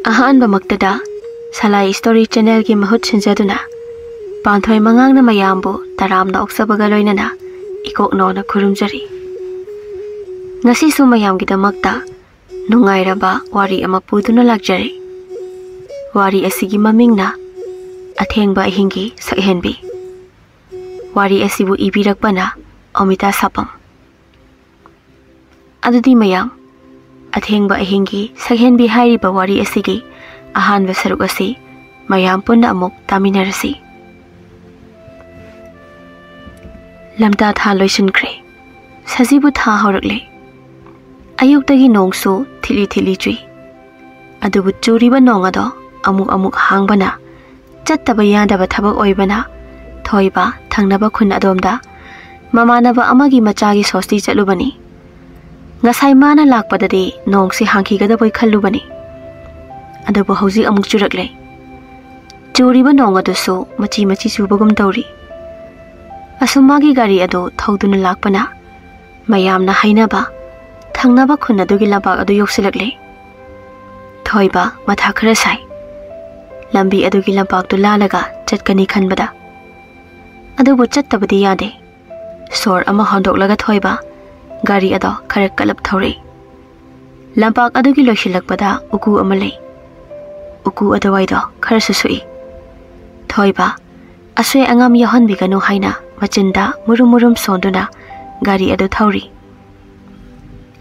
Ahan bamaktada Salai Story Channel ki mahut sinjaduna Panthoi Mangang na mayambu taramna oksabaga loinana ikok nona khurumjari. Ngasi su mayam gidamakta nungairaba wari ama puduna lakjari. Wari asigi mamingna Athengba Ahing ki Sakhenbi. Wari asibu ibirakbana Omita Sapam. Adudi mayam Athengba Ahing ki Sakhenbi hairiba wari asigi ahanba saruk asi mayam punna amuk taminarasi. Lamda tha loisinkhre sajibu tha horakle. Ayuktagi nongsu thili thili chui. Adubu churiba nong ado amuk hangbana chattaba yadaba thabak oibana thoiba thangnaba khun adomda mamanaba amagi machagi sosti chalubani. Ngasai mana lakpadadi nongsi hangkhigadaboi khallubani. Adubu hauji amuk churakle. Churiba nong adusu machi chubagum tawri. Asumagi gari ado thauduna lakpana mayamna hainaba thangnaba khun adugi labak adu yoksilakle. Thoiba matha khara sai. Lambi adugi labak tu lalaga chatkani khanbada. Adubu chattabadi yade. Sor ama hondoklaga thoiba gari ado khara kalap thori. Labak adugi loisilakpada uku amalei. Uku adawaido khara susui. Thoiba aswe angam yahan biganu haina machinda murum sonduna gari ado thori.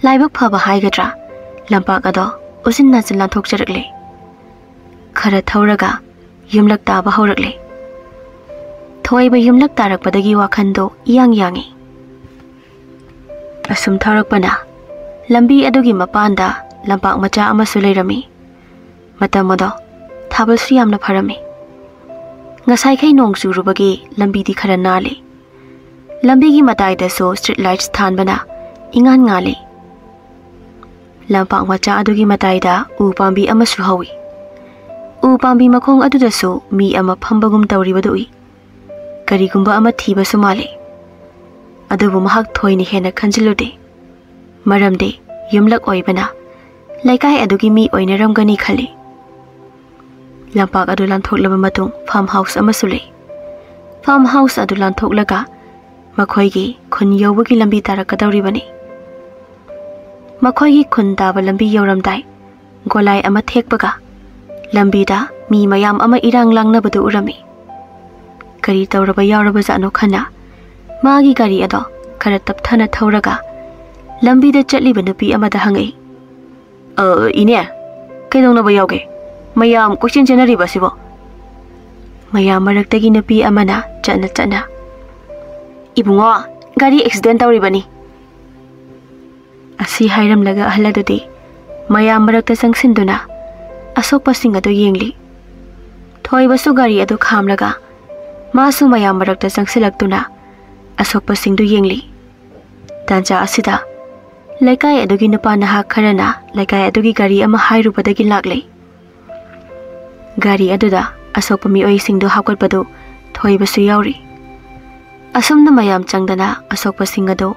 Laibak phaba haigadra lampak ado usinna jilla thokjarakle. Khara thauraga yumlak taba horakle. Thoiba yumlak tarakpadagi wakhando yangi. Asum tharakpana lambi adugi mapanda lampak macha amasu leirami. Matamado thabalsu yamna pharami. Ngasai khai nong surubagi lambi di khara nale. Lambi gi matai da so street lights thanbana ingan ngale. Lampak macha adugi matai da u pambi amasu hawi. U pambi makhong adu da so mi ama phambagum tawribadui. Karigumba ama thiba sumale. Adubu mahak thoini hena khanjilude. Maramde yumlak oibana laikai adugi mi oinaramgani khali. Lampak adu lanthoklaba matung farmhouse amasu lei. Farmhouse adu lanthoklaga makhoigi khun yobagi lambi tarakadawribani. Makhoigi khun taba lambi yoramdai golai ama thekbaga lambi da mi mayam ama irang langnabadu urami. Kari tawraba yawraba jano khana magi gari ado khara tapthana thauraga lambi da chatliba nupi amada hangai. Ine kaidongnaba yawge mayam question generary basibo. Mayam maraktagi nupi amana chana. Ibungo gari accident tawribani. Asi hairam laga ahladudi mayam marakta sangsinduna asokpa sing adu yengli. Thoibasu gari adu khamlaga masu mayam marakta sangsilaktuna asokpa singdu yengli. Tanja asida laikai adugi nupa naha kharana laikai adugi gari ama hairubadagi laklei. Gari aduda asokpa mioi singdu hapkatpadu thoibasu yauri. Asumna mayam changdana asokpa singadu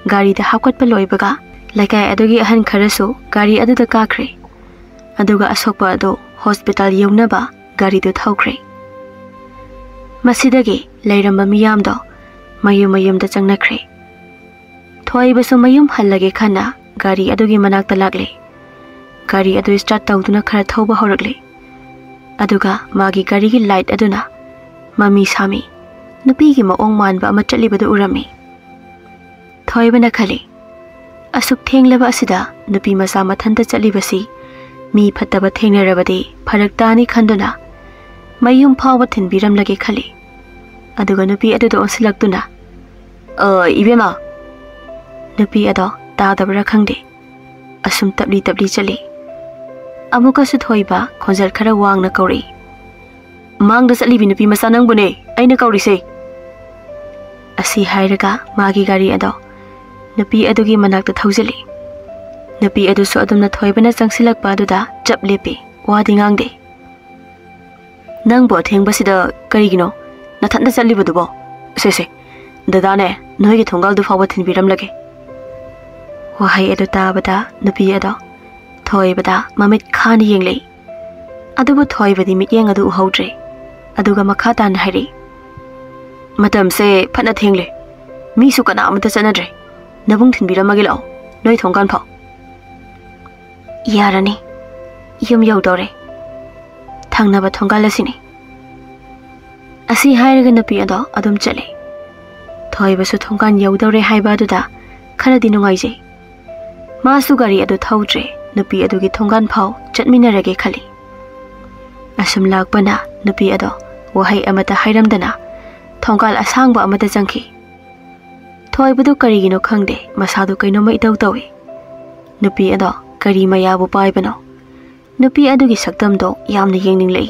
gari da hapkatpa loibaga laikai adugi ahan kharasu gari aduda kakre. Aduga asokpa adu hospital yaunaba gari du thawkre. Masidagi lairamba miyamdo mayum da changnakre. Thoibasu mayum hallage khana gari adugi manakta lakle. Gari adu start tawduna khara thawba horakle. Aduga magi gari gi light aduna mami sami nupi gi maong manba ama chatlibadu urami. Thoibana khali asuk thenglaba asida nupi masa mathanta chatlibasi mi phattaba thengnarabadi pharaktani khanduna mayum phawba thinbiramlage khali. Aduga nupi adudo onsilaktuna ibema nupi ado tadabra khangde asum tabli chali. Amuka su thoiba khonjal khara wangna kauri. Mangda chalibi nupi masa nangbune aina kauri se. Asi hairaga magi gari ado nupi adugi manakta thaujali. Nupi adu su adumna thoibana changsilakpa aduda chap lepe wadi ngangde. Nangbo Athengbasida karigino nathanda chalibadubo se dadane noigi thongal du fawba thinbiramlage. Wahai adu tabada nupi ado thoibada mamit khan yenglei Adubu thoibadi mityeng adu uhaudre. Aduga makha tan hairi. Matamse phatna thengle. Mi su kana amata chanadre. Nabung thinbiramagi lao. Noi thongkan phau. Yarani. Yum yaudore. Thangnaba thonggalasini. Asi hairaga napi ado adum chale. Thoibasu thongkan yaudore haiba aduda kharadi nungaije. Masu gari adu thaudre napi adugi thongkan phau chatminarage khali. Asum lakpana napi ado wahai amata hairamdana thongkal asangba amata jangki. Thoibadu karigino khangde masadu kainoma itau tawi. Napi ado kari mayabu paibano. Napi adugi sakdamdo yamna yengninglai.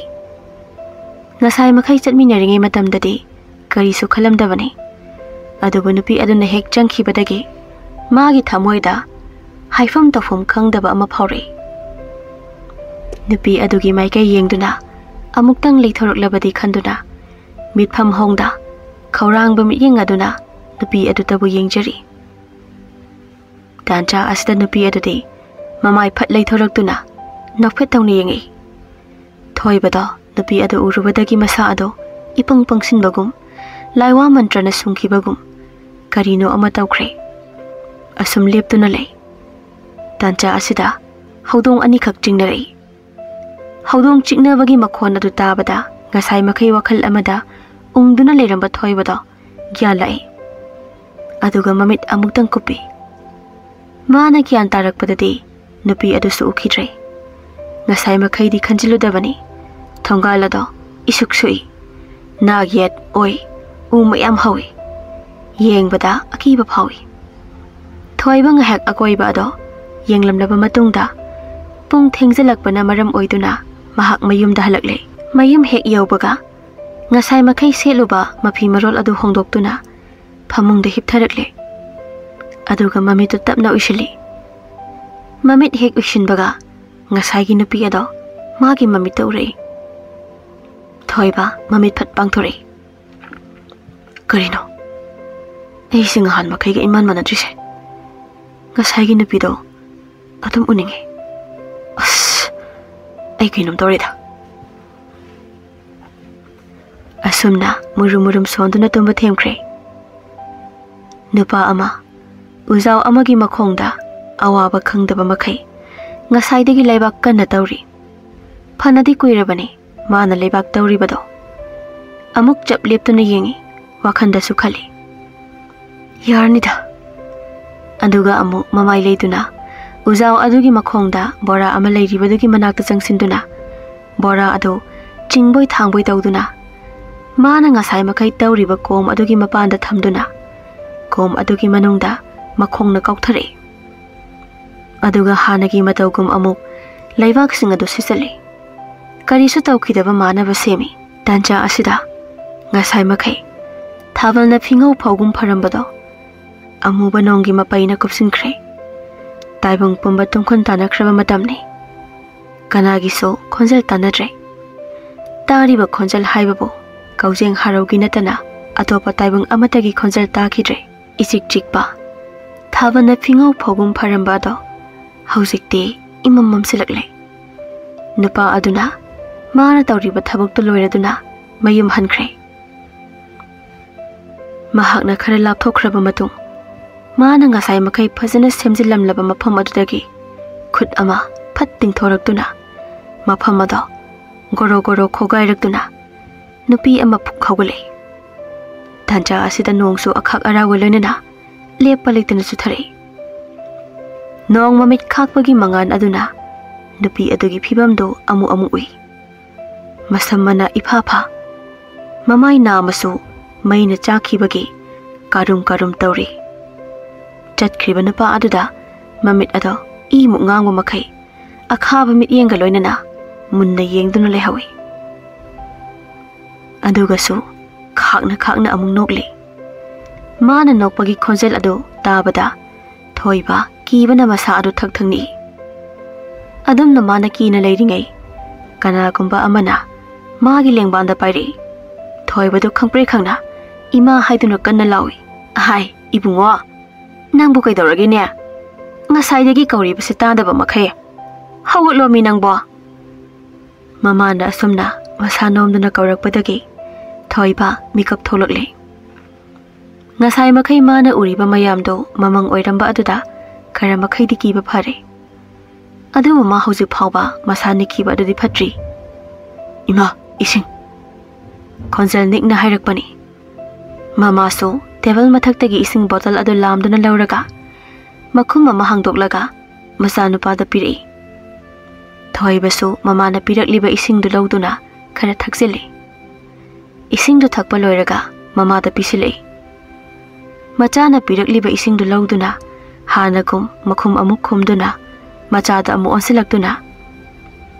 Ngasai makai chatminaringai matamdadi karisu khalamdabani. Adubu napi aduna hek jangkhibadagi magi thamoida haifam tofum khangdaba ama phaurai. Napi adugi maikai yengduna amuktang leithoroklabadi khanduna mitpham hongda khaurangba mityeng aduna napi adutabu yengjari. Dancha asida napi adudi mamai phat leithoroktuna nokphet tawna yengi. Thoibada napi adu urubadagi masa ado ipang pangsinbagum laiwa mantrana sungkhibagum karino ama tawkhre. Asum leptuna lei. Dancha asida haudong anikhak chingnarai. Haudong chiknabagi makhon adu tabada ngasai makai wakhal amada ungduna leiramba thoibada gyan lai. Aduga mamit amuktang kupi. Mana gyan tarakpadadi napi adusu ukhidre. Ngasai makai di khanjiludabani. Thonggalado isuksui. Nagyet oi umayam hawi. Yengbada akiba phawi. Thoiba ngahak akoiba ado yenglamlaba matungda pung thengjalakpana maram oiduna mahak mayumda halaklei. Mayum hek yaubaga ngasai makai seluba mafi marol adu hongdoktuna phamungda hiptharakle. Aduga mamitu tapna uishili. Mamit hek ushinbaga ngasai gi nupi ado magi mamit urei. Thoiba mamit phat pangthore. Karino ei singahan makai ga iman manadrise. Ngasai gi nupi do adum uninge. As ai kinum torida. Asumna murum sonduna tumba themkre. Nupa ama uzau amagi makhongda awaba khangdaba makai ngasaidagi laibak kanna tawri. Phanadi kuirabani mana laibak tawribado. Amuk chap leptuna yengi wakhanda su khali. Yarnida. Aduga amu mamai leiduna uzau adugi makhongda bora ama leiribadugi manakta changsinduna bora adu chingboy thangboy tawduna mana ngasai makai tawriba kom adugi mapanda thamduna kom adugi manungda makhongna kauthare. Aduga hanagi matawgum amuk laibak sing adu sisali. Karisu tawkhidaba manaba semi. Dancha asida ngasai makai thabalna phingau phawgum pharambado amuba nonggi mapaina kupsinkre. Taibang pumba tungkhon tanakraba matamni. Kanagi so khonjal tanadre. Tariba khonjal haibabo kaujeng haraugi natana atopa taibang amatagi khonjal takhidre. Isik chikpa thabana phingau phogum pharamba do haujikte imamam silakle. Nupa aduna mana tawriba thabakto loiraduna mayum hankre. Mahakna khara lapthokraba matung mana ngasai makai phajana semjilamlaba mafam adudagi khut ama phat tingthoraktuna mafam ado goro goro khogairakduna nupi ama phukhawale. Dancha asida nongsu akhak arawa loinana lepa leitana suthare. Nong mamit khakpagi mangan aduna nupi adugi phibamdo amu ui. Masamana ipapha mamai namasu maina chakhibagi karum tawri. Chatkriba nupa aduda mamit ado imu ngangwa makai akhaba mit yenga loinana munna yengduna lehawi. Aduga su khakna amung nokli. Mana nokpagi khonjel ado tabada thoiba kibana masa ado thakthangni. Adumna mana kina leiringai kanagumba amana magi lengbanda pairi. Thoibadu khangpre khangna ima haiduna kanna lawi. Hai ibungo nangbu kaidorage ne? Ngasaidagi kauribase tadaba makai. Hawatlo mi nangbo. Mamana asumna masanomduna kaurakpadagi thoiba mikap tholakle. Ngasai makai mana uriba mayamdo mamang oiramba aduda khara makai di kiba phare. Adu mama hauji phawba masani kiba adudi phatri. Ima ising khonjal nikna hairakpani. Mama so table mathaktagi ising bottle adu lamduna lauraga makhum mama hangdoklaga masanupada piri. Thoibasu mamana pirakliba ising du lauduna khara thaksile. Ising du thakpa loiraga mamada pisile. Machana pirakliba ising du lauduna hanakum makhum amuk khumduna machada amu onsilaktuna.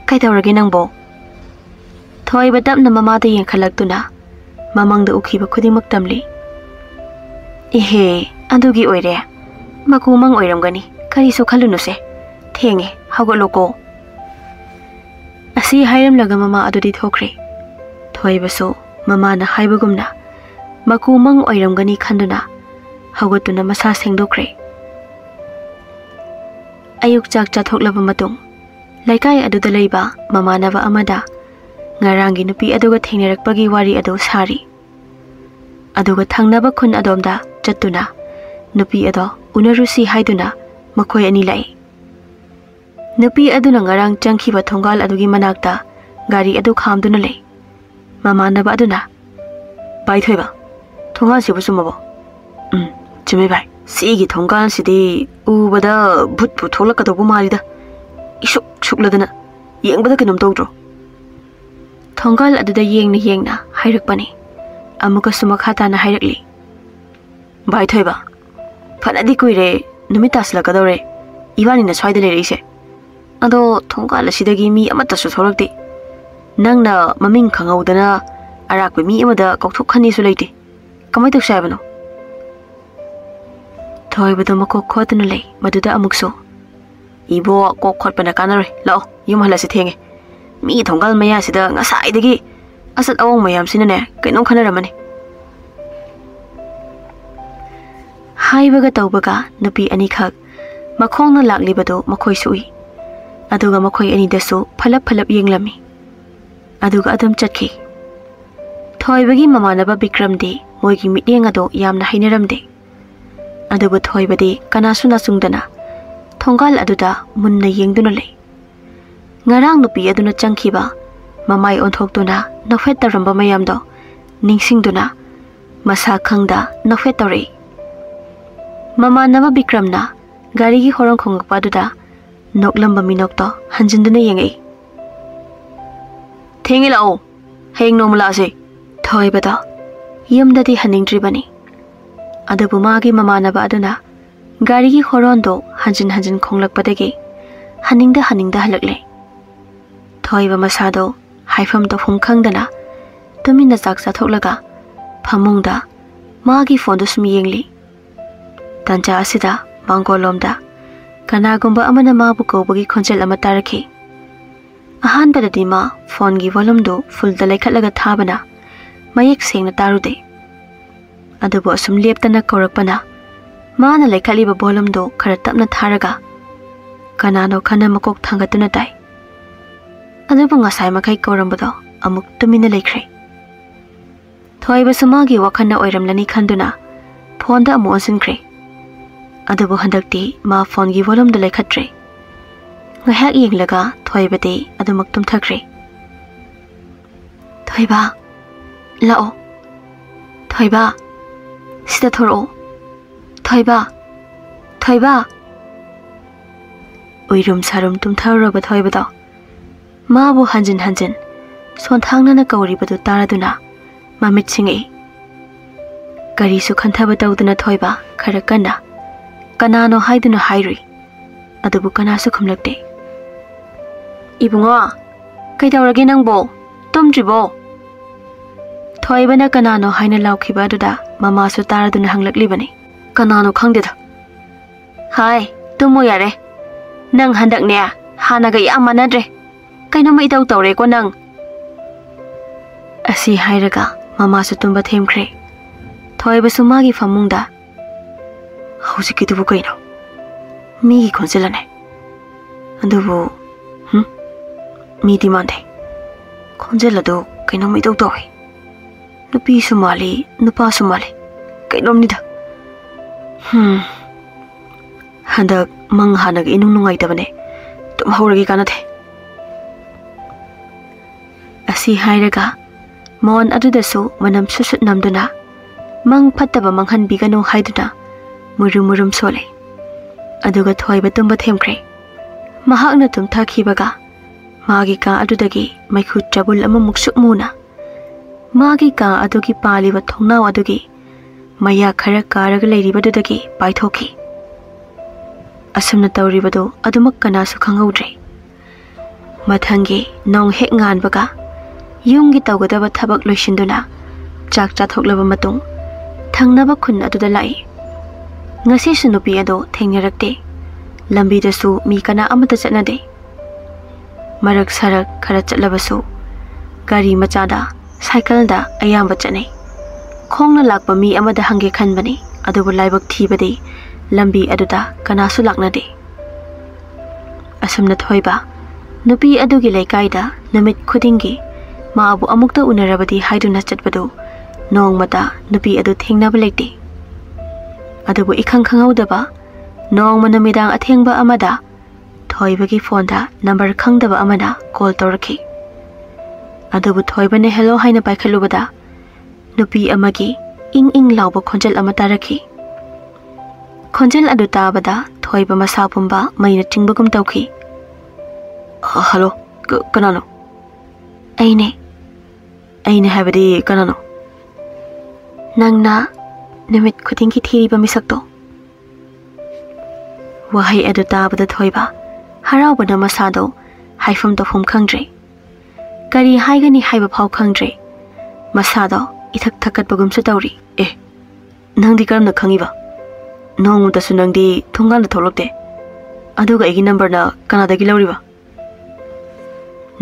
Kaitawrage nangbo? Thoiba dapna mamada yengkhalaktuna mamangda ukhiba khudimak tamli. Ihe adugi oire makumang oiramgani karisu khalunuse thenge hagoloko. Asi hairamlaga mama adudi thokre. Thoibasu mamana haibagumna makumang oiramgani khanduna hagotuna masa sengdokre. Ayuk chak chathoklaba matung laikai aduda leiba mamanaba amada ngarangi nupi aduga thengnerakpagi wari adu sari. Aduga thangnaba khun adomda chattuna nupi ado unarusi haiduna makhoi ani lai. Nupi aduna ngarang changkhiba thongal adugi manakta gari adu khamduna lei. Mamanaba aduna bai thoiba thongal sibu sumabo. Chumi bai sigi thongal sidi ubada bhut tholakadabu malida. Isuk shukladana yengbada kanum tawdro. Thongal aduda yengna hairakpani. Amuka sumakhatana hairakli. Bai thoiba phanadi kuire numitasla kadore ibani na swaida le reise. Ado thongal asidagi mi amata su thorakti. Nangna maming khangaudana arakwe mi amada kokthok khani su leite. Kamai tok saibano? Thoibada makok khotuna lei maduda amukso. Ibo kok khotpana kanare lao yum halasi thenge. Mi thongal maya sida ngasaidagi asat awong mayam sinane kainom khanaramani. Haibaga tawbaga nupi ani khak makhongna laklibado makhoi sui. Aduga makhoi ani dasu phalap yenglami. Aduga adam chatki. Thoibagi mamanaba Bikramdi moigi mityeng ado yamna hainaramde. Adubu thoibadi kanasuna sungdana thongal aduda munna yengduna lei. Ngarang nupi aduna changkhiba mamai onthoktuna nofet taramba mayamdo ningsingduna masa khangda nofet tore. Mama nama Bikramna gari gi horong khongakpa aduda noklamba minokto hanjinduna yengai. Thengi lao heng nomla ase thoibada yamdadi haningdribani. Adubu magi mama naba aduna gari gi horondo hanjin khonglakpadagi haningda halakle. Thoiba masado haifam to phum khangdana tumina chak chathoklaga phamungda magi phone dusum yengli. Tanja asida mangolomda kanagumba amana mabu kobagi khonjel ama tarakhi. Ahan badadi ma phone gi volume do full da lekhatlaga thabana mayek sengna tarude. Adubu asum leptana kaurakpana mana lekhaliba volume do khara tapna tharaga kanano khana makok thangatuna tai. Adubu ngasai makai kaurambado amuk tumina lekhre. Thoiba sumagi wakhana oiramlani khanduna phone da amu onsinkre. Adubu handakti ma phone gi volume da lekhatre. Ngahak yenglaga thoibade adumak tumthakre. Thoiba lao. Thoiba sida thoro. Thoiba oirum sarum tumtharaba thoibado mabu hanjin son thangnana kauribadu taraduna mamit singai. Kari su khantaba tawduna thoiba khara kanano haiduna hairui. Adubu kanasu khumlakte. Ibungo kaitawrage nangbo tumdribo? Thoibana kanano haina laukhiba aduda mama su taraduna hanglaklibani. Kanano khangdeda. Hai tumo yare. Nang handakne hanaga yam manadre. Kaino mai tawre ko nang. Asi hairaga mama su tumba themkhre. Thoiba su magi famungda hausikidubu kaino mi khonselane. Adubu mi dimande khonjel adu kainom idau toy nupi sumali nupa sumali kainom nida handak mang hanag inung nungai tabane tum hauragi kanate asi hairaga mon adudasu manam susut namduna mang phattaba manghan biganu haiduna murum sole aduga thoiba tumba themkre mahakna tum thakhibaga magi ka adudagi maikhu trabul ama muksuk muna magi ka adugi paliba thongnaw adugi maya khara karaga leiribadudagi paithoki asumna tawribadu adumak kanasu khanghaudre mathangi nong hek nganbaga yumgi tawgadaba thabak loisinduna chak chathoklaba matung thangnaba khun aduda lai ngasi sunupi ado thengnarakte lambi dasu mi kana amata chatnade marak sarak khara chatlabasu gari machada cycle da ayamba chatnai khongna lakpa mi amada hange khanbani adubu laibak thibade lambi aduda kanasu laknade asumna thoiba nupi adugi leikaida namit khudingi ma abu amukta unarabadi haiduna chatbadu nongmata nupi adu thengnaba leite adubu ikhang khanghaudaba nongma namidang athengba amada thoibagi phone da number khangdaba amana call toraki adubu thoibane hello haina paikhalubada nupi amagi ing lauba khonjal amata rakhi khonjal adu tabada thoiba masa pumba maina tingbagum tawki hello kanano aine habadi kanano nangna nimit khudingi thiriba misakto wahai adu tabada thoiba haraubana masado haifam tofum khangdre kari haigani haiba phau khangdre masado ithak thakat bagum su tawri nangdi karamna khangiba nong da su nangdi thungan da tholokte aduga igi number na kanada gi lawriba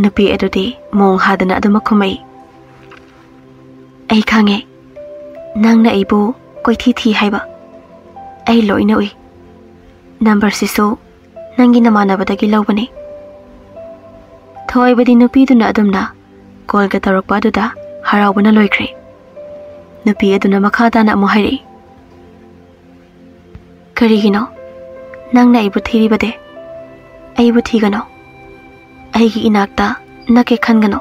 nupi adudi mong hadana aduma khumai ai khange nangna aibu koithi thi haiba ai loina ui number siso nangi namanabadagi lawbani thoibadi nupi duna adumna call ga tarakpa duda haraubana loikre nupi aduna makhadana amu hairi karigino nangna aibu thiribade aibu thigano aigi inakta nake khangano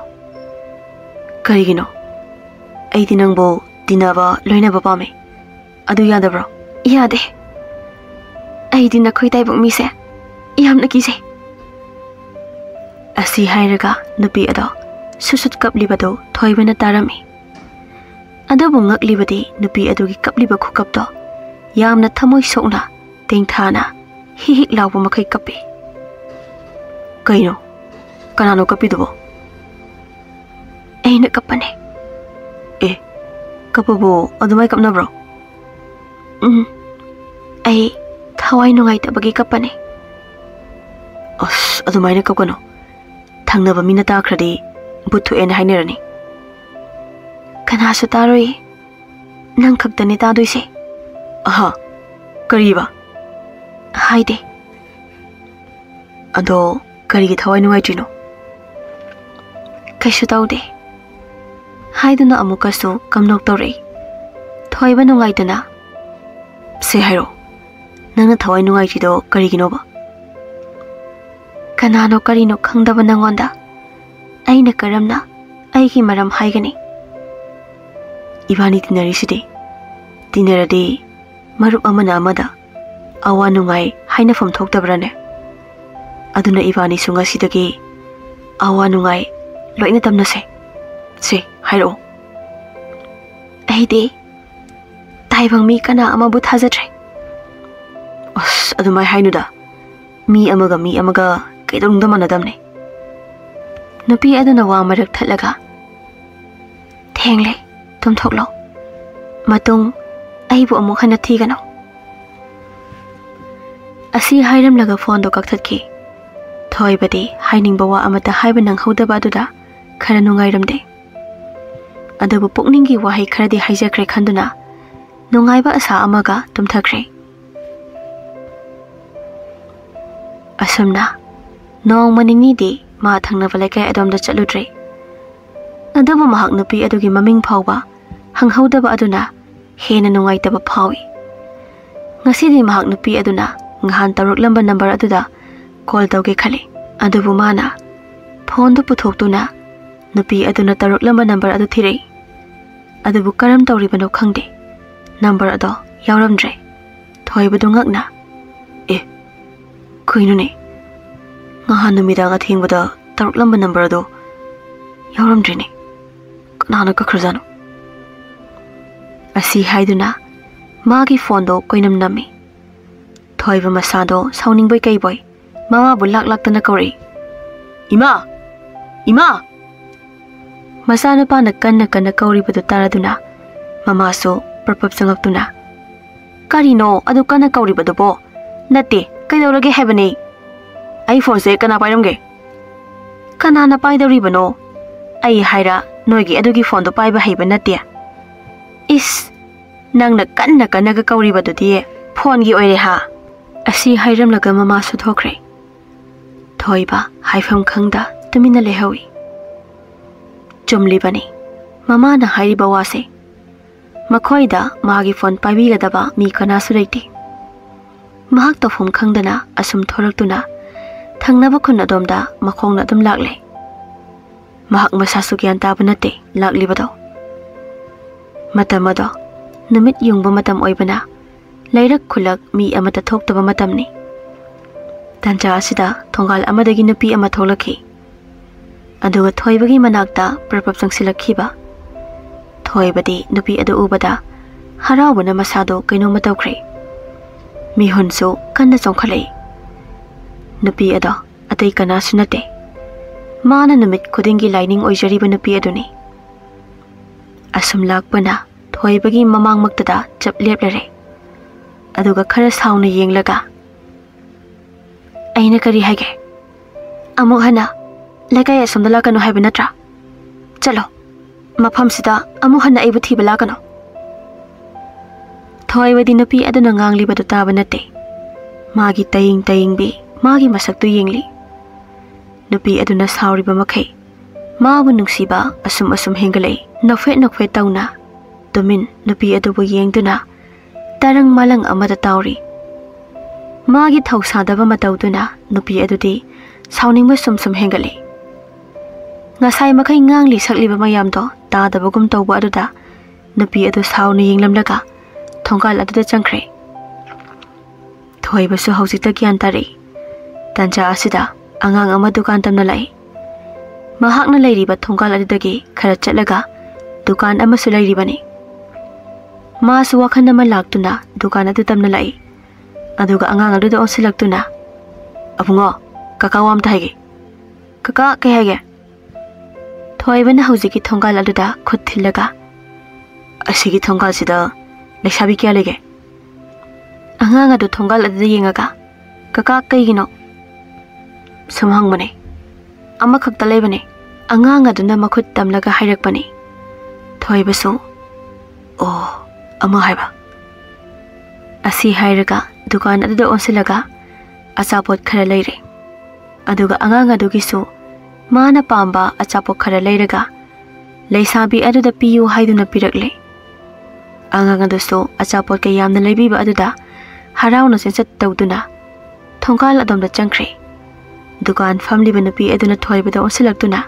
karigino aidi nangbo dinaba loinaba pame adu yadabro yade aidi nakhoi taibuk mise yamna kise asi hairaga nupi ado susut kaplibado thoibana tarami adabu ngaklibadi nupi adugi kapliba khukapto yamna thamoi sokna tengthana hihik lawba makai kapi kaino kanano kapidubo aina kapane kapabu adumai kapnabro ai thawai nungai tabagi kapane as adumai na kapkano thangnaba mina takhradi buthu en hainarani kanasu taroi nang khaktani tadoise aha kariba haide ado karigi thawai nungai trino kaishu taude haiduna amukasu kamnok tore thoiba nungai dana se hairo nangna thawai nungai chido kariginoba kanano karino khangdaba nangonda aina karamna aigi maram haigani ibani tinarisi tinaradi marup amana amada awa nungai haina fam thoktabrane aduna ibani sunga sidagi awa nungai loina tamna se hairo aidi taibang mi kana amabu thajatre as adumai hainuda mi amaga kaidongda manadamne nupi aduna wa marak thalaga thengle tum thoklo matung aibu amuk hana thigano asi hairam laga phone do kakthaki thoibadi haining bawa amata haiba nang hodaba duda khara nungairamde adabu pukningi wahai kharadi haijakre khanduna nungaiba asa amaga tumthakre asumna nong manini di ma thangna balai kai adom da chaludre ꯑꯗꯨꯕꯨ ꯃꯍꯥꯛ ꯅꯨꯄꯤ ꯑꯗꯨꯒꯤ ꯃꯃꯤꯡ ꯐꯥꯎꯕ ꯍꯪꯍꯧꯗꯕ ꯑꯗꯨꯅ ꯍꯦꯟꯅ ꯅꯨꯡꯉꯥꯏꯇꯕ ꯐꯥꯎꯏ꯫ ꯉꯁꯤꯗꯤ ꯃꯍꯥꯛ ꯅꯨꯄꯤ ꯑꯗꯨꯅ ꯉꯍꯥꯟ ꯇꯧꯔꯛꯂꯝꯕ ꯅꯝꯕꯔ ꯑꯗꯨꯗ ꯀꯣꯜ ꯇꯧꯒꯦ ꯈꯜꯂꯤ꯫ ꯑꯗꯨꯕꯨ ꯃꯥꯅ ꯐꯣꯟꯗꯨ ꯄꯨꯊꯣꯛꯇꯨꯅ ꯅꯨꯄꯤ ꯑꯗꯨꯅ ꯇꯧꯔꯛꯂꯝꯕ ꯅꯝꯕꯔ ꯑꯗꯨ ꯊꯤꯔꯛꯏ꯫ ꯑꯗꯨꯕꯨ ꯀꯔꯝ ꯇꯧꯔꯤꯕꯅꯣ ꯈꯪꯗꯦ, ꯅꯝꯕꯔ ꯑꯗꯣ ꯌꯥꯎꯔꯝꯗ꯭ꯔꯦ꯫ ꯊꯣꯏꯕꯗꯨ ꯉꯛꯅ ꯀꯩꯅꯣꯅꯦ, ꯉꯍꯥꯟ ꯅꯨꯃꯤꯗꯥꯡ ꯑꯊꯦꯡꯕꯗ ꯇꯧꯔꯛꯂꯝꯕ ꯅꯝꯕꯔ ꯑꯗꯣ ꯌꯥꯎꯔꯝꯗ꯭ꯔꯦꯅꯦ, ꯀꯅꯥꯅ ꯀꯛꯈ꯭ꯔꯖꯥꯠꯅꯣ? ꯑꯁꯤ ꯍꯥꯏꯗꯨꯅ ꯃꯥꯒꯤ ꯐꯣꯟꯗꯣ ꯀꯣꯏꯅꯝ ꯅꯝꯃꯤ꯫ ꯊꯣꯏꯕ ꯃꯁꯥꯗꯣ ꯁꯥꯎꯅꯤꯡꯕꯣꯏ ꯀꯩꯕꯣꯏ ꯃꯃꯥꯕꯨ ꯂꯥꯛꯇꯅ ꯀꯧꯔꯛꯏ꯫ ꯏꯃꯥ! ꯏꯃꯥ! ꯃꯆꯥꯅꯨꯄꯥꯅ ꯀꯟꯅ ꯀꯧꯔꯤꯕꯗꯨ ꯇꯥꯔꯗꯨꯅ ꯃꯃꯥꯁꯨ ꯄ꯭ꯔꯄꯞ ꯆꯪꯉꯛꯇꯨꯅ ꯀꯔꯤꯅꯣ ꯑꯗꯨ ꯀꯟꯅ ꯀꯧꯔꯤꯕꯗꯨꯕꯣ? ꯅꯠꯇꯦ, ꯀꯩꯗꯧꯔꯒꯦ ꯍꯥꯏꯕꯅꯤ? ꯑꯩ ꯐꯣꯟꯁꯦ ꯀꯅꯥ ꯄꯥꯏꯔꯝꯒꯦ? ꯀꯅꯥꯅ ꯄꯥꯏꯗꯧꯔꯤꯕꯅꯣ? ꯑꯩ ꯍꯥꯏꯔ ꯅꯣꯏꯒꯤ ꯑꯗꯨꯒꯤ ꯐꯣꯟꯗꯣ ꯄꯥꯏꯕ ꯍꯩꯕ ꯅꯠꯇꯦ꯫ ꯏꯁ, ꯅꯪꯅ ꯀꯟꯅꯒ ꯀꯧꯔꯤꯕꯗꯨꯗꯤ ꯐꯣꯟꯒꯤ ꯑꯣꯏꯔꯦ ꯍꯥ? ꯑꯁꯤ ꯍꯥꯏꯔꯝꯂꯒ ꯃꯃꯥꯁꯨ ꯊꯣꯛꯈ꯭ꯔꯦ꯫ ꯊꯣꯏꯕ ꯍꯥꯏꯐꯝ ꯈꯪꯗ ꯇꯨꯃꯤꯟꯅ ꯂꯩꯍꯧꯏ꯫ ꯆꯨꯝꯂꯤꯕꯅꯤ ꯃꯃꯥꯅ ꯍꯥꯏꯔꯤꯕ ꯋꯥꯁꯦ꯫ ꯃꯈꯣꯏꯗ ꯃꯥꯒꯤ ꯐꯣꯟ ꯄꯥꯏꯕꯤꯒꯗꯕ ꯃꯤ ꯀꯅꯥꯁꯨ ꯂꯩꯇꯦ꯫ ꯃꯍꯥꯛ ꯇꯧꯐꯝ ꯈꯪꯗꯅ ꯑꯁꯨꯝ ꯊꯣꯔꯛꯇꯨꯅ ꯊꯪꯅꯕ ꯈꯨꯟ ꯑꯗꯣꯝꯗ ꯃꯈꯣꯡꯅ ꯑꯗꯨꯝ ꯂꯥꯛꯂꯦ꯫ ꯃꯍꯥꯛ ꯃꯁꯥꯁꯨ ꯒ꯭ꯌꯥꯟ ꯇꯥꯕ ꯅꯠꯇꯦ ꯂꯥꯛꯂꯤꯕꯗꯣ꯫ ꯃꯇꯝ ꯑꯗꯣ ꯅꯨꯃꯤꯠ ꯌꯨꯡꯕ ꯃꯇꯝ ꯑꯣꯏꯕꯅ ꯂꯩꯔꯛ ꯈꯨꯜꯂꯛ ꯃꯤ ꯑꯃꯠꯇ ꯊꯣꯛꯇꯕ ꯃꯇꯝꯅꯤ꯫ ꯇꯥꯟꯖꯥ ꯑꯁꯤꯗ ꯊꯣꯡꯒꯥꯜ ꯑꯃꯗꯒꯤ ꯅꯨꯄꯤ ꯑꯃ ꯊꯣꯛꯂꯛꯈꯤ꯫ ꯑꯗꯨꯒ ꯊꯣꯏꯕꯒꯤ ꯃꯅꯥꯛꯇ ꯄ꯭ꯔꯄꯞ ꯆꯪꯁꯤꯜꯂꯛꯈꯤꯕ꯫ ꯊꯣꯏꯕꯗꯤ ꯅꯨꯄꯤ ꯑꯗꯨ ꯎꯕꯗ ꯍꯔꯥꯎꯕꯅ ꯃꯁꯥꯗꯣ ꯀꯩꯅꯣꯝꯃ ꯇꯧꯈ꯭ꯔꯦ꯫ ꯃꯤꯍꯨꯟꯁꯨ ꯀꯟꯅ ꯆꯣꯡꯈꯠꯂꯛꯏ꯫ ꯅꯨꯄꯤ ꯑꯗꯣ ꯑꯇꯩ ꯀꯅꯥꯁꯨ ꯅꯠꯇꯦ, ꯃꯥꯅ ꯅꯨꯃꯤꯠ ꯈꯨꯗꯤꯡꯒꯤ ꯂꯥꯏꯅꯤꯡ ꯑꯣꯏꯖꯔꯤꯕ ꯅꯨꯄꯤ ꯑꯗꯨꯅꯤ꯫ ꯑꯁꯨꯝ ꯂꯥꯛꯄꯅ ꯊꯣꯏꯕꯒꯤ ꯃꯃꯥꯡꯃꯛꯇꯗ ꯆꯞ ꯂꯦꯞꯂꯔꯦ꯫ ꯑꯗꯨꯒ ꯈꯔ ꯁꯥꯎꯅ ꯌꯦꯡꯂꯒ ꯑꯩꯅ ꯀꯔꯤ ꯍꯥꯏꯒꯦ? ꯑꯃꯨꯛ ꯍꯟꯅ ꯂꯩꯀꯥꯏ ꯑꯁꯣꯝꯗ ꯂꯥꯛꯀꯅꯨ ꯍꯥꯏꯕ ꯅꯠꯇ꯭ꯔꯥ? ꯆꯠꯂꯣ, ꯃꯐꯝꯁꯤꯗ ꯑꯃꯨꯛ ꯍꯟꯅ ꯑꯩꯕꯨ ꯊꯤꯕ ꯂꯥꯛꯀꯅꯨ꯫ ꯊꯣꯏꯕꯗꯤ ꯅꯨꯄꯤ ꯑꯗꯨꯅ ꯉꯥꯡꯂꯤꯕꯗꯨ ꯇꯥꯕ ꯅꯠꯇꯦ꯫ ꯃꯥꯒꯤ ꯇꯌꯤꯡꯕꯤ ꯃꯥꯒꯤ ꯃꯁꯛꯇꯨ ꯌꯦꯡꯂꯤ꯫ ꯅꯨꯄꯤ ꯑꯗꯨꯅ ꯁꯥꯎꯔꯤꯕ ꯃꯈꯩ ꯃꯥꯕꯨ ꯅꯨꯡꯁꯤꯕ ꯑꯁꯨꯝ ꯍꯦꯟꯒꯠꯂꯛꯏ꯫ ꯅꯣꯛꯐꯦꯠ ꯇꯧꯅ ꯇꯨꯃꯤꯟ ꯅꯨꯄꯤ ꯑꯗꯨꯕꯨ ꯌꯦꯡꯗꯨꯅ ꯇꯔꯪ ꯃꯥꯂꯪ ꯑꯃꯗ ꯇꯥꯎꯔꯤ꯫ ꯃꯥꯒꯤ ꯊꯧꯁꯥꯗꯕ ꯃꯇꯧꯗꯨꯅ ꯅꯨꯄꯤ ꯑꯗꯨꯗꯤ ꯁꯥꯎꯅꯤꯡꯕ ꯁꯨꯝ ꯍꯦꯟꯒꯠꯂꯤ꯫ ꯉꯁꯥꯏ ꯃꯈꯩ ꯉꯥꯡꯂꯤ ꯁꯛꯂꯤꯕ ꯃꯌꯥꯝꯗꯣ ꯇꯥꯗꯕꯒꯨꯝ ꯇꯧꯕ ꯑꯗꯨꯗ ꯅꯨꯄꯤ ꯑꯗꯨ ꯁꯥꯎꯅ ꯌꯦꯡꯂꯝꯂꯒ ꯊꯣꯡꯒꯥꯜ ꯑꯗꯨꯗ ꯆꯪꯈ꯭ꯔꯦ꯫ ꯊꯣꯏꯕꯁꯨ ꯍꯧꯖꯤꯛꯇ ꯒ꯭ꯌꯥꯟ ꯇꯥꯔꯛꯏ꯫ ꯇꯥꯟꯖꯥ ꯑꯁꯤꯗ ꯑꯉꯥꯡ ꯑꯃ ꯗꯨꯀꯥꯟ ꯇꯝꯅ ꯂꯥꯛꯏ꯫ ꯃꯍꯥꯛꯅ ꯂꯩꯔꯤꯕ ꯊꯣꯡꯒꯥꯜ ꯑꯗꯨꯗꯒꯤ ꯈꯔ ꯆꯠꯂꯒ ꯗꯨꯀꯥꯟ ꯑꯃꯁꯨ ꯂꯩꯔꯤꯕꯅꯤ꯫ ꯃꯥꯁꯨ ꯋꯥꯈꯜ ꯑꯃ ꯂꯥꯛꯇꯨꯅ ꯗꯨꯀꯥꯟ ꯑꯗꯨ ꯇꯝꯅ ꯂꯥꯛꯏ꯫ ꯑꯗꯨꯒ ꯑꯉꯥꯡ ꯑꯗꯨꯗ ꯑꯣꯟꯁꯤꯜꯂꯛꯇꯨꯅ ꯑꯕꯨꯡꯉꯣ, ꯀꯀꯥ ꯋꯥ ꯑꯝꯇ ꯍꯥꯏꯒꯦ꯫ ꯀꯀꯥ ꯀꯩ ꯍꯥꯏꯒꯦ? ꯊꯣꯏꯕꯅ ꯍꯧꯖꯤꯛꯀꯤ ꯊꯣꯡꯒꯥꯜ ꯑꯗꯨꯗ ꯈꯨꯠ ꯊꯤꯜꯂꯒ ꯑꯁꯤꯒꯤ ꯊꯣꯡꯒꯥꯜꯁꯤꯗ ꯂꯩꯁꯥꯕꯤ ꯀꯌꯥ ꯂꯩꯒꯦ? ꯑꯉꯥꯡ ꯑꯗꯨ ꯊꯣꯡꯒꯥꯜ ꯑꯗꯨꯗ ꯌꯦꯡꯉꯒ ꯀꯀꯥ ꯀꯩꯒꯤꯅꯣ? ꯁꯨꯝ ꯍꯪꯕꯅꯦ, ꯑꯃꯈꯛꯇ ꯂꯩꯕꯅꯦ꯫ ꯑꯉꯥꯡ ꯑꯗꯨꯅ ꯃꯈꯨꯠ ꯇꯝꯂꯒ ꯍꯥꯏꯔꯛꯄꯅꯤ꯫ ꯊꯣꯏꯕꯁꯨ ꯑꯣ, ꯑꯃ ꯍꯥꯏꯕ? ꯑꯁꯤ ꯍꯥꯏꯔꯒ ꯗꯨꯀꯥꯟ ꯑꯗꯨꯗ ꯑꯣꯟꯁꯤꯜꯂꯒ ꯑꯆꯥꯄꯣꯠ ꯈꯔ ꯂꯩꯔꯦ꯫ ꯑꯗꯨꯒ ꯑꯉꯥꯡ ꯑꯗꯨꯒꯤꯁꯨ ꯃꯥꯅ ꯄꯥꯝꯕ ꯑꯆꯥꯄꯣꯠ ꯈꯔ ꯂꯩꯔꯒ ꯂꯩꯁꯥꯕꯤ ꯑꯗꯨꯗ ꯄꯤꯌꯨ ꯍꯥꯏꯗꯨꯅ ꯄꯤꯔꯛꯂꯦ꯫ ꯑꯉꯥꯡ ꯑꯗꯨꯁꯨ ꯑꯆꯥꯄꯣꯠ ꯀꯌꯥꯝꯅ ꯂꯩꯕꯤꯕ ꯑꯗꯨꯗ ꯍꯔꯥꯎꯅ ꯆꯦꯟꯆꯠ ꯇꯧꯗꯨꯅ ꯊꯣꯡꯒꯥꯜ ꯑꯗꯣꯝꯗ ꯆꯪꯈ꯭ꯔꯦ꯫ ꯗꯨꯀꯥꯟ ꯐꯝꯂꯤꯕ ꯅꯨꯄꯤ ꯑꯗꯨꯅ ꯊꯣꯏꯕꯗ ꯑꯣꯟꯁꯤꯜꯂꯛꯇꯨꯅ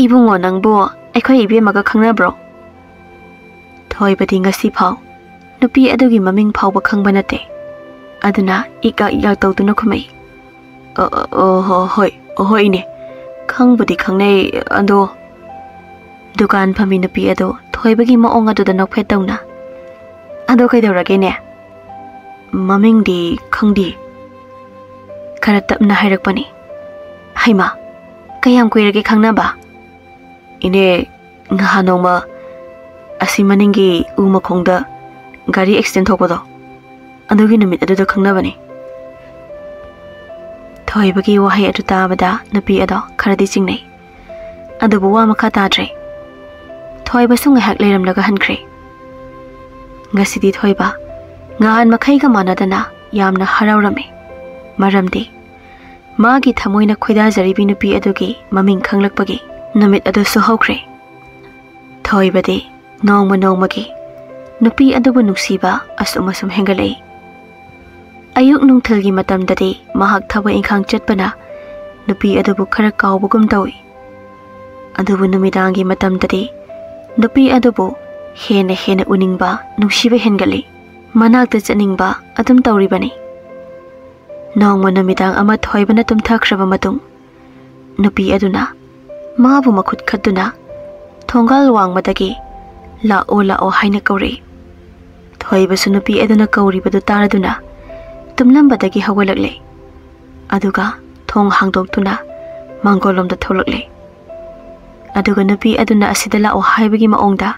ꯏꯕꯨꯡꯉꯣ, ꯅꯪꯕꯨ ꯑꯩꯈꯣꯏ ꯏꯕꯦꯝꯃꯒ ꯈꯪꯅꯕ꯭ꯔꯣ? ꯊꯣꯏꯕꯗꯤ ꯉꯁꯤ ꯐꯥꯎ ꯅꯨꯄꯤ ꯑꯗꯨꯒꯤ ꯃꯃꯤꯡ ꯐꯥꯎꯕ ꯈꯪꯕ ꯅꯠꯇꯦ꯫ ꯑꯗꯨꯅ ꯏꯛ ꯇꯧꯗꯨꯅ ꯈꯨꯝꯃꯛꯏ꯫ ꯍꯣꯏ ꯏꯅꯦ, ꯈꯪꯕꯨꯗꯤ ꯈꯪꯅꯩ, ꯑꯗꯣ ꯗꯨꯀꯥꯟ ꯐꯝꯃꯤ ꯅꯨꯄꯤ ꯑꯗꯨ ꯊꯣꯏꯕꯒꯤ ꯃꯑꯣꯡ ꯑꯗꯨꯗ ꯅꯣꯛꯐꯦꯠ ꯇꯧꯅ ꯑꯗꯣ ꯀꯩꯗꯧꯔꯒꯦꯅꯦ? ꯃꯃꯤꯡꯗꯤ ꯈꯪꯗꯦ, ꯈꯔ ꯇꯞꯅ ꯍꯥꯏꯔꯛꯄꯅꯤ꯫ ꯍꯩꯃꯥ, ꯀꯌꯥꯝ ꯀꯨꯏꯔꯒꯦ ꯈꯪꯅꯕ? ꯏꯅꯦ, ꯉꯍꯥꯟ ꯅꯣꯡꯃ ꯑꯁꯤ ꯃꯅꯤꯡꯒꯤ ꯎ ꯃꯈꯣꯡꯗ ꯒꯥꯔꯤ ꯑꯦꯛꯁꯤꯗꯦꯟ ꯊꯣꯛꯄꯗꯣ, ꯑꯗꯨꯒꯤ ꯅꯨꯃꯤꯠ ꯑꯗꯨꯗ ꯈꯪꯅꯕꯅꯤ꯫ ꯊꯣꯏꯕꯒꯤ ꯋꯥꯍꯩ ꯑꯗꯨ ꯇꯥꯕꯗ ꯅꯨꯄꯤ ꯑꯗꯣ ꯈꯔꯗꯤ ꯆꯤꯡꯅꯩ꯫ ꯑꯗꯨꯕꯨ ꯋꯥ ꯃꯈꯥ ꯇꯥꯗ꯭ꯔꯦ꯫ ꯊꯣꯏꯕꯁꯨ ꯉꯥꯏꯍꯥꯛ ꯂꯩꯔꯝꯂꯒ ꯍꯟꯈ꯭ꯔꯦ꯫ ꯉꯁꯤꯗꯤ ꯊꯣꯏꯕ ꯉꯍꯥꯟ ꯃꯈꯩꯒ ꯃꯥꯟꯅꯗꯅ ꯌꯥꯝꯅ ꯍꯔꯥꯎꯔꯝꯃꯤ꯫ ꯃꯔꯝꯗꯤ ꯃꯥꯒꯤ ꯊꯃꯣꯏꯅ ꯈꯣꯏꯗꯥꯖꯔꯤꯕꯤ ꯅꯨꯄꯤ ꯑꯗꯨꯒꯤ ꯃꯃꯤꯡ ꯈꯪꯂꯛꯄꯒꯤ ꯅꯨꯃꯤꯠ ꯑꯗꯨꯁꯨ ꯍꯧꯈ꯭ꯔꯦ꯫ Thoibadi nongma nongmagi nupi adubu nuksiba asum asum hengalei. Ayuk nungthilgi matamdadi mahak thaba ingkhang chatpana nupi adubu khara kaubugum tawi. Adubu numidangi matamdadi nupi adubu hena hena uningba nungsiba hengali. Manakta chatningba adum tawribani. Nongma numidang ama thoibana tumthakraba matung nupi aduna mabu makhut khatuna thongal wangmadagi lao haina kauri. Thoibasu nupi aduna kauribadu taraduna tumlambadagi hawalagle. Aduga thong hangdoktuna mangolomda tholakle. Aduga nupi aduna asida lao haibagi maongda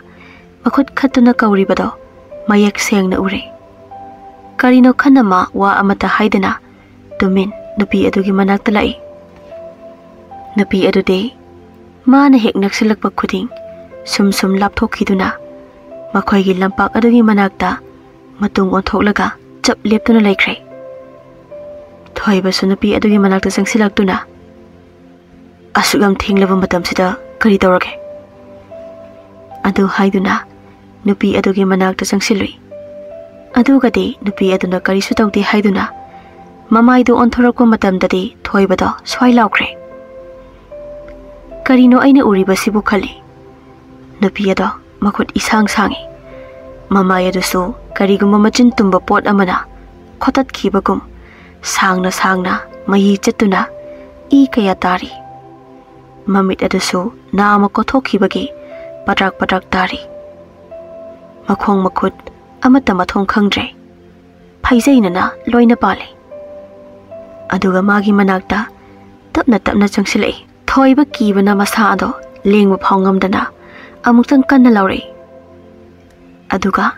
makhut khatuna kauribado mayak sengna ure. Karino khanama wa amata haidana tumin nupi adugi manakta lai. Nupi adude mana hek naksilakpa khuding sum lapthokhiduna makhoigi lampak adugi manakta matung onthoklaga chap leptuna laikhre. Thoibasu nupi adugi manakta changsilaktuna asugam thinglaba matamsida kari tawrage. Adu haiduna nupi adugi manakta changsilui. Adugadi nupi aduna karisu tawde haiduna mamaidu onthorakpa matamdadi thoibado swai laukre. Karino aina uribasibu khali. Nupi ado makhut isang sangi. Mamai adusu karigumba machin tumba pot amana khotat khibagum sangna mayi chatuna I kaya tari. Mamit adusu naama kothokibagi patrak tari. Makhong makhut amata mathong khangdre. Phaijainana loina pale. Aduga magi manakta tapna changsilai. Thoiba kibana masa ado lengba phongamdana amuktang kanna laure. Aduga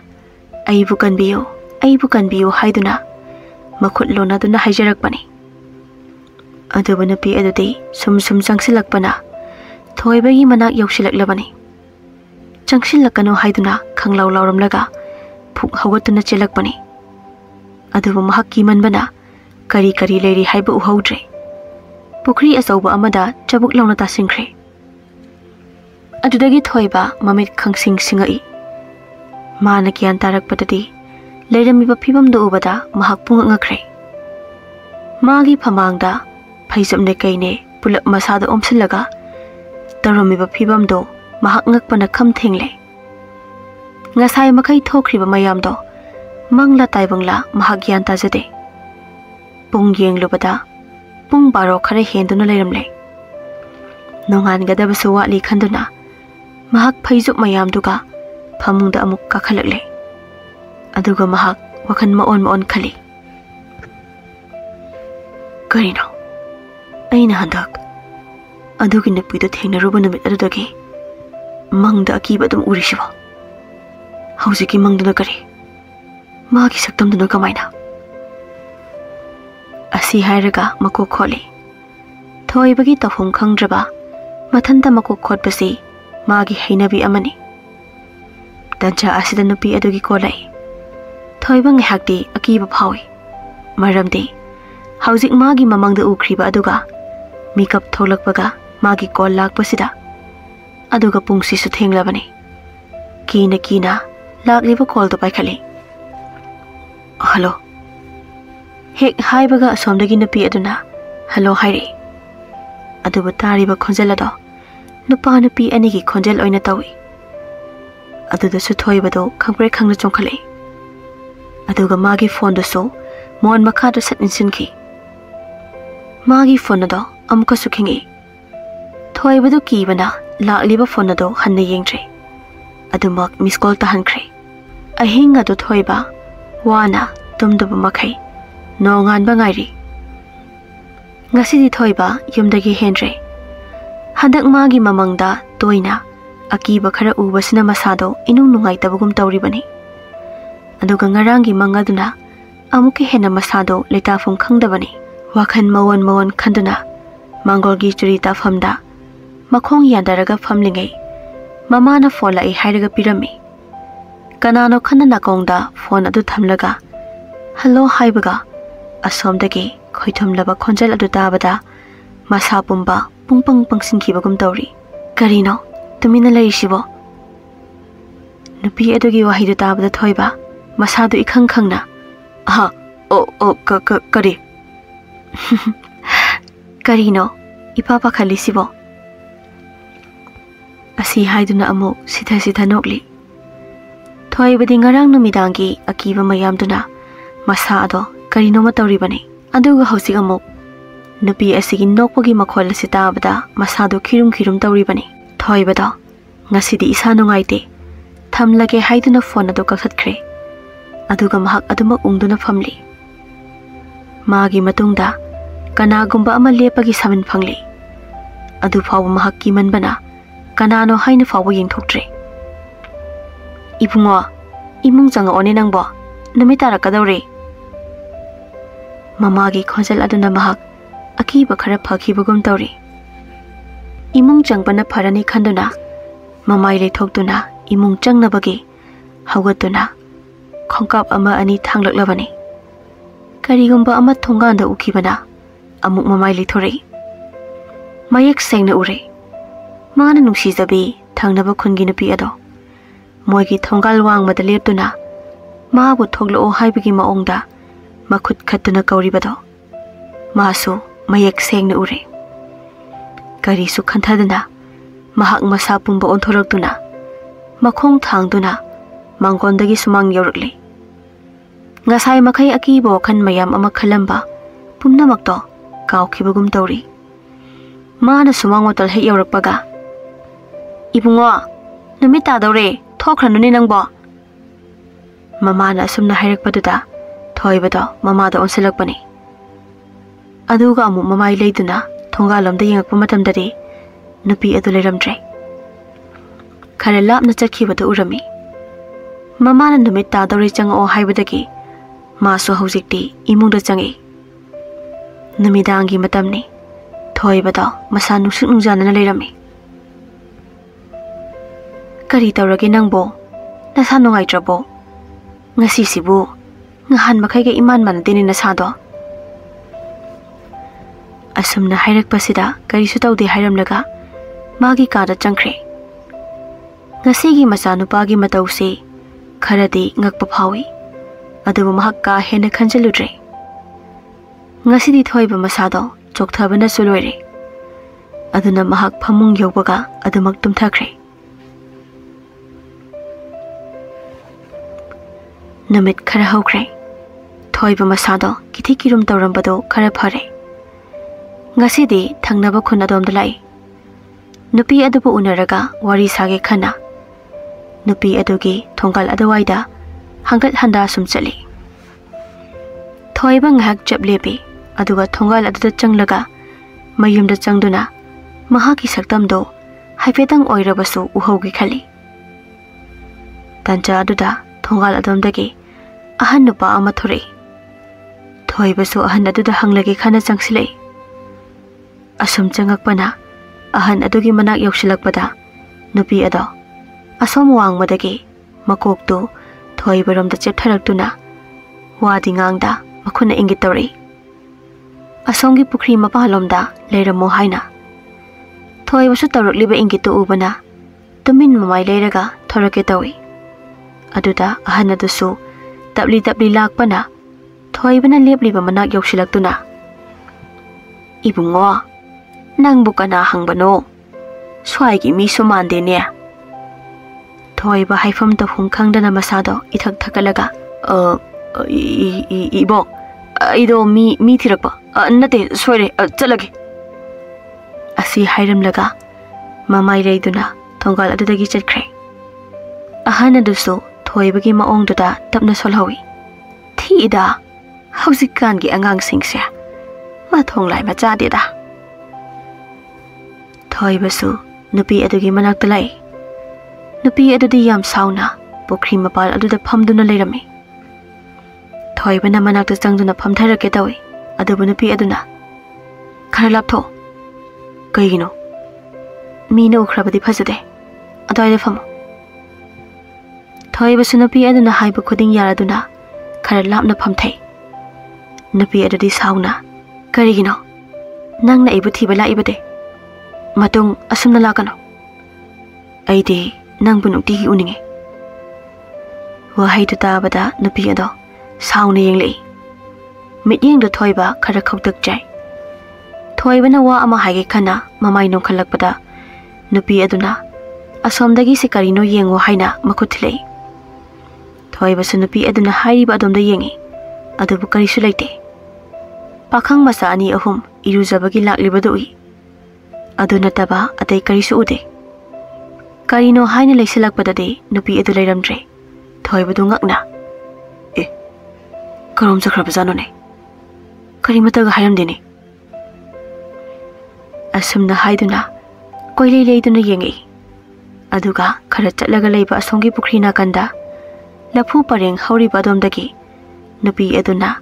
aibu kanbiyo haiduna makhut lona duna haijarakpani. Aduba nupi adudi sum changsilakpana thoibagi manak yausilaklabani. Changsilakano haiduna khanglaw lauramlaga phuk hawatuna chelakpani. Aduba mahak kimanbana kari leiri haiba uhaudre. Pukri asauba amada chabuk launa tasingkre. Adudagi thoiba mamit khangsing singai. Mana kian tarakpadadi leiramiba phibamda ubada mahak pungangakre. Magi phamangda phaisapne kaine pulap masada omsilaga taramiba phibamdo mahak ngakpana kham thengle. Ngasai makai thokriba mayamdo mangla taibangla mahak yan tajade. Pung yenglubada pung baro khare henduna leiramle. Nongan gadabasu watli khanduna mahak phaijup mayamduga phamungda amuk kakhalakle. Aduga mahak wakhan maon khali. Karino aina handak adugi nupido thengnaruba numit adudagi mangda akiba dum urishiba. Haujiki mangduna kari magi saktamduna kamaina. Asi hairaga makok kholi. Thoibagi tafum khangdraba mathanta makok khotpasi magi hainabi amani. Tanja asida nupi adugi kolai. Thoiba ngihakti akiba phawi. Maramdi haujik magi mamangda ukriba aduga mikap tholakpaga magi kol lakpasida aduga pungsi su thenglabani. Kina lakliba kol to paikhali. Hello. Hek haibaga asomdagi nupi aduna hello hairi. Aduba tariba khonjelado nupa nupi anigi khonjel oina tawi. Aduda su thoibado khangpre khangna chongkhale. Aduga magi phone do so mon makhada sat insinki. Magi phone do amka sukhingi. Thoibado kibana lakliba phone do hanna yengtre. Adumak miss call ta hankre. Ahing ado thoiba wana tumduba makhai nongan bangairi. Ngasidi thoiba yumdagi hendre. Hadak magi mamangda toina akiba khara ubasina masado inung nungai tabugum tawribani. Aduga ngarangi mangaduna amuki hena masado letafum khangdabani. Wakhan mawon khanduna mangolgi churita famda makhong yandaraga famlingai mamana phone lai hairaga pirami. Kanano khana nakongda phone adu thamlaga hello haibaga asomdagi khoithumlaba khonjal adu tabada masa pumba pungpang pangsingkhibagum tawri. Karino tumina lairisibo Nupi adugi wahidu tabada thoiba masadu ikhang khangna aha kari karino ipapa khalisibo asi haiduna amu sitha nokli thoibadi ngarang numidangi akiba mayamduna masa ado karino matawribani aduga hosig amu nupi asigi nokpagi makhol asi tabada masadu khirum tawribani thoibada ngasidi isa nungaite thamlage haiduna phone ado kakhatkre aduga mahak aduma ungduna famli magi matungda kanagumba ama lepagi samin phangli adu faw mahak kimanbana kanano haina faw yengthoktre ibungo imung janga one nangbo numitara kadawre mamagi khonjal aduna mahak akiba khara phakibagum tawri imung jangbana pharani khanduna mamai leithokduna imung changnabagi hawgatuna khongkap ama ani thanglaklabani karigumba ama thonganda ukibana amuk mamai leithori mayek sengna ure mana nungsijabi thangnaba khungi nupi ado moigi thongal wangmada leptuna mabu thoglo haibagi maongda makhut khatuna kauribado masu mayek sengna ure kari su khanthadana mahak masa pumba onthoraktuna makhong thangduna mangondagi sumang yorukli ngasai makai akibo khan mayam ama khalamba pumnamakto kaukibagum tawri mana sumang motal he yorakpaga ibungo numita dawre thokranuni nangbo mamana sumna hairakpaduda thoibado mamada onselakpani aduga amu mamai leiduna thongalomda yengakpa matamdari nupi adu leiramdre khare lapna chakhibadu urami mamana numit tadawre changao haibadagi masu haujikti imungda changi numidangi matamni thoibada masa nusuk nungjanana leirami kari tawrage nangbo nasa nungaitrabo ngasi sibu ngahan makhaiga iman manadini nasado asumna hairakpasida karisu tawde hairamlaga magi kada changkhre ngasigi machanupagi matause kharadi ngakpa phawi adubu mahak ka hena khanjaludre ngasidi thoiba masado chokthabana suloire aduna mahak phamung yobaga adumak tumthakre namit khara hokre thoiba masado kithi kirum tawrambado khara phare ngasidi thangnaba khun adom dalai nupi adubu unaraga wari sage khana nupi adugi thongal adawaida hangat handa sum chali thoiba ngahak chaplepi aduga thongal aduda changlaga mayumda changduna mahaki saktamdo haifetang oirabasu uhaugi khali tanja aduda thongal adomdagi ahan nupa ama thore thoibasu ahan aduda hanglagi khana changsilai asum changakpana ahan adugi manak yoksilakpada nupi ado asom wangmadagi makoktu thoibaromda cheptharaktuna wadi ngangda makhuna ingit tawri asomgi pukri mapalomda leiramo haina thoibasu tawrakliba ingitu ubana tumin mamai leiraga thorake tawi aduda ahan adusu tapli lakpana thoibana lepliba manak yoksilaktuna ibungo nangbu kana hangbano swaigi mi sumande ne thoiba haifam to hungkhangdana masado ithak thakalaga ibo ido mi thirakpa nate soire chalage asi hairamlaga mamai reiduna thongal adudagi chakre ahana dusu thoibagi maongduda tapna solhawi thida haujikan gi angang singse ma thonglai ma chadeda thoibasu nupi adugi manakta lai nupi adudi yam sauna pokri mapal aduda phamduna leirami thoibana manakta changduna phamtharake tawi adubu nupi aduna khara laptho kaigino mina ukhrabadi phajade adoide phamo thoibasu nupi aduna haiba khuding yaraduna khara lapna phamthai nupi adudi sauna karigino nangna ibu thiba laibade matung asumna lakano aide nang bunukti uninge Wahaidu tabada nupi ado sauna yenglei. Mityengdu thoiba khara khautakjai. Thoibana wa ama haige khana mamai nongkhalakpada nupi aduna asomdagi se karino yengo haina makuthilei. Thoibasu nupi aduna hairiba adomda yengi adubu karisu leite. Pakhang masa ani ahum irujabagi laklibadu ui. Adu nataba atai karisu ude. Karino haina leisilakpadade nupi adu leiramdre. Thoibadu ngakna. Karom chakrabajano ne. Karimataga hairamdeni. Asumna haiduna koilei leiduna yengi. Aduga khara chatlaga leiba asongi pukri nakanda lafu pareng hauriba adomdagi nupi aduna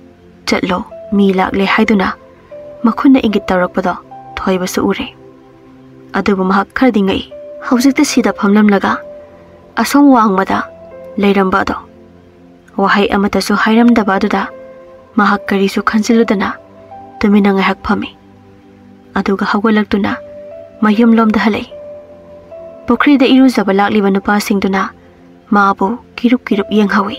chatlo mi lakle haiduna makhunna ingit tawrakpado thoibasu ure. Adubu mahak kharding ngai haujikta sida phamlamlaga asong wangmada leiramba ado wahai amatasu hairamdaba aduda mahak karisu khansiludana tumina ngahak phami. Aduga hawgalaktuna mayum lomda halai. Pukri da irujaba lakliba nupa singduna maabu kirup kirup yenghawi.